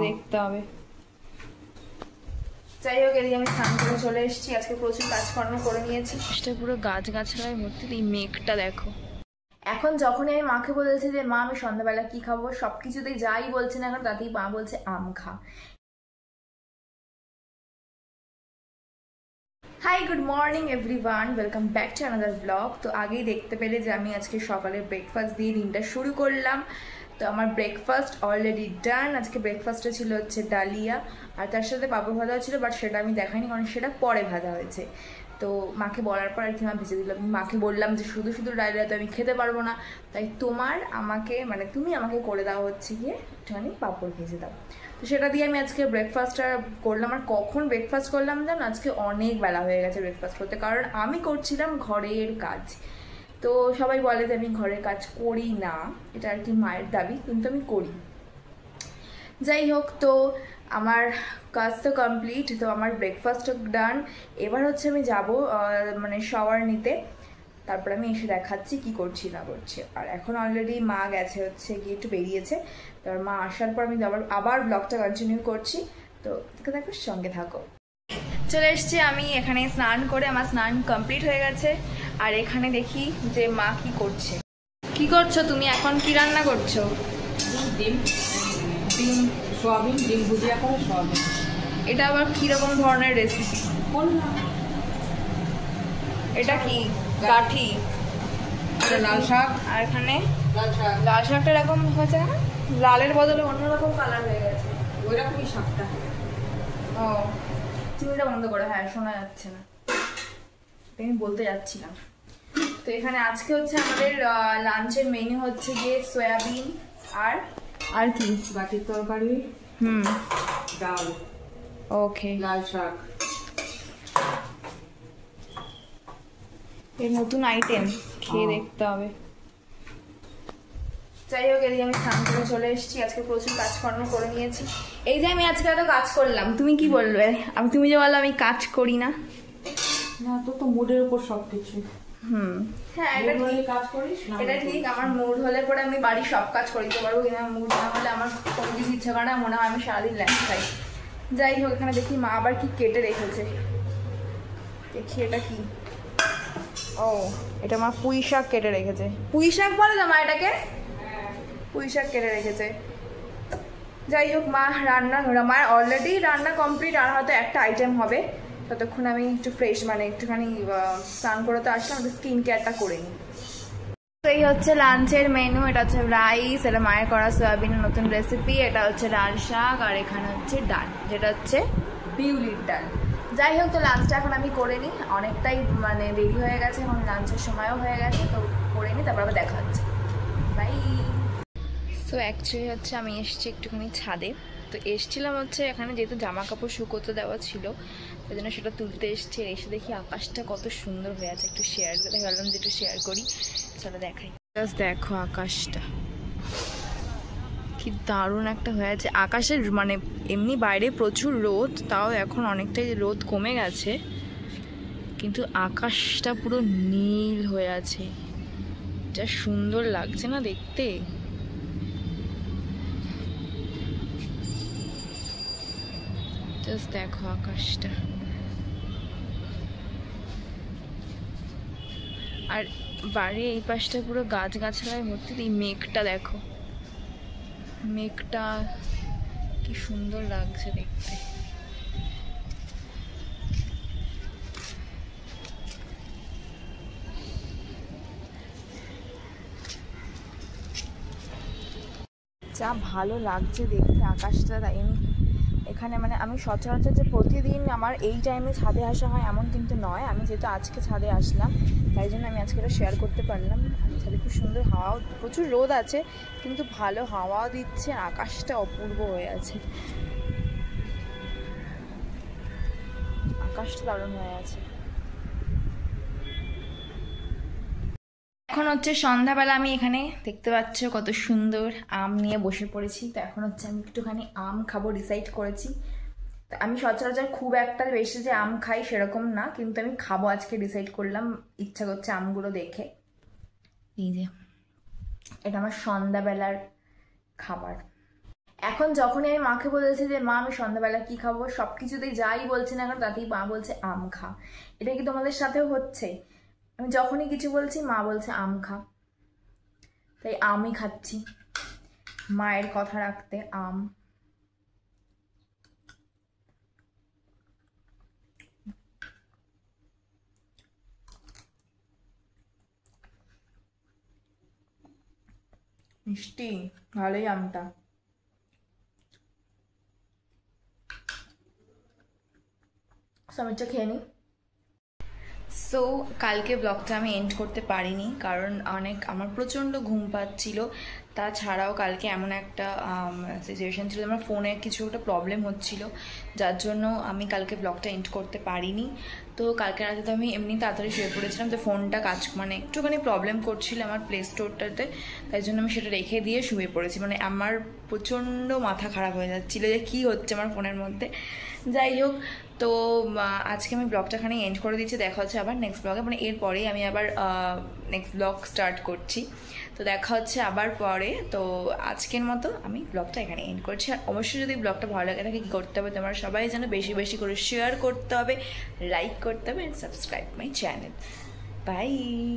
দেখতে হবে। যাই হোক, এদিকে আমি স্নান করে চলে এসেছি। আজকে প্রচুর কাজকর্ম করে নিয়েছি। সেটা পুরো গাছগাছালায় ভর্তি। এই মেঘটা দেখো। এখন যখনই আমি মাকে বলেছি যে মা আমি সন্ধ্যাবেলা কি খাবো, সবকিছুতেই যাই বলছে না এখন তাতেই মা বলছে আম খা। Hi, good morning everyone, welcome back to another blog. তো আগেই দেখতে পেলে যে আমি আজকে সকালে ব্রেকফাস্ট দিয়ে দিনটা শুরু করলাম। তো আমার ব্রেকফাস্ট অলরেডি ডান। আজকে ব্রেকফাস্টে ছিল হচ্ছে ডালিয়া, আর তার সাথে পাঁপড় ভাজা ছিল, বাট সেটা আমি দেখাইনি কারণ সেটা পরে ভাজা হয়েছে। তো মাকে বলার পর আর কি মা ভেজে দিলাম। মাকে বললাম যে শুধু শুধু ডালিয়া তো আমি খেতে পারবো না, তাই তুমি আমাকে করে দাও হচ্ছে গিয়ে একটুখানি পাঁপড় ভেজে দাও। তো সেটা দিয়ে আমি আজকে ব্রেকফাস্টটা করলাম। আর কখন ব্রেকফাস্ট করলাম জানো, আজকে অনেক বেলা হয়ে গেছে ব্রেকফাস্ট করতে, কারণ আমি করছিলাম ঘরের কাজ। তো সবাই বলে যে আমি ঘরের কাজ করি না, এটা আর কি মায়ের দাবি, কিন্তু আমি করি। যাই হোক, তো আমার কাজ তো কমপ্লিট। তো আমার ব্রেকফাস্ট ডান। এবার হচ্ছে আমি যাব মানে শাওয়ার নিতে, তারপর আমি এসে দেখাচ্ছি কি করছি না করছি। আর এখন অলরেডি মা গেছে হচ্ছে গিয়ে একটু বেরিয়েছে। তারপর মা আসার পর আমি আবার ব্লগটা কন্টিনিউ করছি। তো দেখো, সঙ্গে থাকো। চলে এসছি আমি এখানে স্নান করে, আমার স্নান কমপ্লিট হয়ে গেছে। আর এখানে দেখি যে মা কি করছে। কি করছো তুমি এখন? কি রান্না করছো? ডিম সোয়াবিন, ডিম ভুজিয়া করে সোয়াবিন। এটা আবার কিরকম ধরনের রেসিপি? এটা কি গাঠি? লাল শাক। আর এখানে লাল শাকটা এরকম হয়েছে না, লালের বদলে অন্যরকম কালার হয়ে গেছে। ওই রকমই শাকটা। ও, চিনিটা বন্ধ করে, হ্যাঁ শোনা যাচ্ছে না, আমি বলতে যাচ্ছিলাম। তো এখানে আজকে হচ্ছে আমাদের লাঞ্চের মেনু হচ্ছে গিয়ে সয়াবিন আর কি গাঠির তরকারি, ডাল, ওকে, লাল শাক। এই নতুন আইটেম, খেয়ে দেখতে হবে। যাই হোক, এদিকে আমি স্নান করে চলে এসেছি। আজকে প্রচুর কাজকর্ম করে নিয়েছি। এই যে আমি আজকে এত কাজ করলাম, তুমি কি বলবে? তুমি যে বলো আমি কাজ করি না। না, তো মুডের উপর সবকিছু। হ্যাঁ, এটা ঠিক। আমার মুড হলে পরে আমি বাড়ির সব কাজ করে দিতে পারবো, কিন্তু মুড না হলে আমার কোনো কিছু ইচ্ছা করে না, মনে হয় আমি সারাদিন ল্যাম্প খাই। যাই হোক, এখানে দেখি মা আবার কি কেটে রেখেছে। দেখি এটা কি। ও, এটা মা পুঁই শাক কেটে রেখেছে। পুঁই শাক বলে তো মা এটাকে? পুঁই শাক কেটে রেখেছে। যাই হোক, মায়ের অলরেডি রান্না কমপ্লিট, আর হয়তো একটা আইটেম হবে। ততক্ষণ আমি একটু ফ্রেশ, মানে একটুখানি স্নান করে তো আসলাম, একটু স্কিন কেয়ারটা করে নিই। এই হচ্ছে লাঞ্চের মেনু। এটা হচ্ছে রাইস, এটা মায়ের করা সয়াবিনের নতুন রেসিপি। এটা হচ্ছে লাল শাক, আর এখানে হচ্ছে ডাল, যেটা হচ্ছে বিউলির ডাল। যাই হোক, তো লাঞ্চটা এখন আমি করে নিই, অনেকটাই মানে দেরি হয়ে গেছে, এখন লাঞ্চের সময়ও হয়ে গেছে। তো করে নিই, তারপর আবার দেখা হচ্ছে। বাই। তো অ্যাকচুয়ালি হচ্ছে আমি এসেছি একটুখানি ছাদে। তো এসছিলাম হচ্ছে এখানে, যেহেতু জামা কাপড় শুকোতে দেওয়া ছিল, সেই জন্য সেটা তুলতে এসছি। এসে দেখি আকাশটা কত সুন্দর হয়ে আছে, একটু শেয়ার করে ভাবলাম যে একটু শেয়ার করি, চলো দেখাই। জাস্ট দেখো আকাশটা কি দারুণ একটা হয়ে আছে। আকাশের মানে এমনি বাইরে প্রচুর রোদ, তাও এখন অনেকটাই রোদ কমে গেছে, কিন্তু আকাশটা পুরো নীল হয়ে আছে, যা সুন্দর লাগছে না দেখতে। জাস্ট দেখো আকাশটা। আর বাড়ির এই পাশটা পুরো গাছগাছালায় ভর্তি। এই মেঘটা দেখো, মেঘটা কি সুন্দর লাগছে দেখতে। যা ভালো লাগছে দেখতে আকাশটা। তাই আমি এখানে মানে আমি সচরাচর যে প্রতিদিন আমার এই টাইমে ছাদে আসা হয় এমন কিন্তু নয়। আমি যেহেতু আজকে ছাদে আসলাম, তাই জন্য আমি আজকে এটা শেয়ার করতে পারলাম। ছাদে খুব সুন্দর হাওয়াও, প্রচুর রোদ আছে কিন্তু ভালো হাওয়াও দিচ্ছে, আকাশটা অপূর্ব হয়ে আছে, আকাশটা দারুণ হয়ে আছে। এখন হচ্ছে সন্ধ্যাবেলা, আমি এখানে দেখতে পাচ্ছ কত সুন্দর আম নিয়ে বসে পড়েছি। তো এখন হচ্ছে আমি একটুখানি আম খাবো ডিসাইড করেছি। আমি সচরাচর খুব একটা বেশি যে আম খাই সেরকম না, কিন্তু আমি খাবো আজকে ডিসাইড করলাম, ইচ্ছা করছে আমগুলো দেখে। এই যে এটা আমার সন্ধ্যাবেলার খাবার। এখন যখনই আমি মাকে বলেছি যে মা আমি সন্ধ্যাবেলা কি খাবো, সব কিছুতেই যাই বলছি না কারণ তাতেই মা বলছে আম খা। এটা কি তোমাদের সাথেও হচ্ছে? আমি যখনই কিছু বলছি মা বলছে আম খা, তাই আমই খাচ্ছি মায়ের কথা রাখতে। আম মিষ্টি, ভালোই আমটা। সমিটটা খেয়ে নিই। সো কালকে ব্লগটা আমি এন্ড করতে পারিনি কারণ আমার প্রচণ্ড ঘুম পাচ্ছিল। তাছাড়াও কালকে এমন একটা সিচুয়েশন ছিল, আমার ফোনে কিছু একটা প্রবলেম হচ্ছিল, যার জন্য আমি কালকে ব্লগটা এন্ড করতে পারিনি। তো কালকে রাতে তো আমি এমনি তাড়াতাড়ি শুয়ে পড়েছিলাম, তো ফোনটা একটুখানি প্রবলেম করছিল আমার প্লে স্টোরটাতে, তাই জন্য আমি সেটা রেখে দিয়ে শুয়ে পড়েছি। আমার প্রচণ্ড মাথা খারাপ হয়ে যাচ্ছিলো যে কী হচ্ছে আমার ফোনের মধ্যে। যাই হোক, তো আজকে আমি ব্লগটা এখানে এন্ড করে দিচ্ছি। দেখা হচ্ছে আবার নেক্সট ব্লগে, এরপরেই আমি আবার নেক্সট ব্লগ স্টার্ট করছি। তো দেখা হচ্ছে আবার পরে। তো আজকের মতো আমি ব্লগটা এখানে এন্ড করছি। আর অবশ্যই যদি ব্লগটা ভালো লাগে থাকে কী করতে হবে, তোমরা সবাই যেন বেশি বেশি করে শেয়ার করতে হবে, লাইক করতে হবে, and subscribe my channel. By.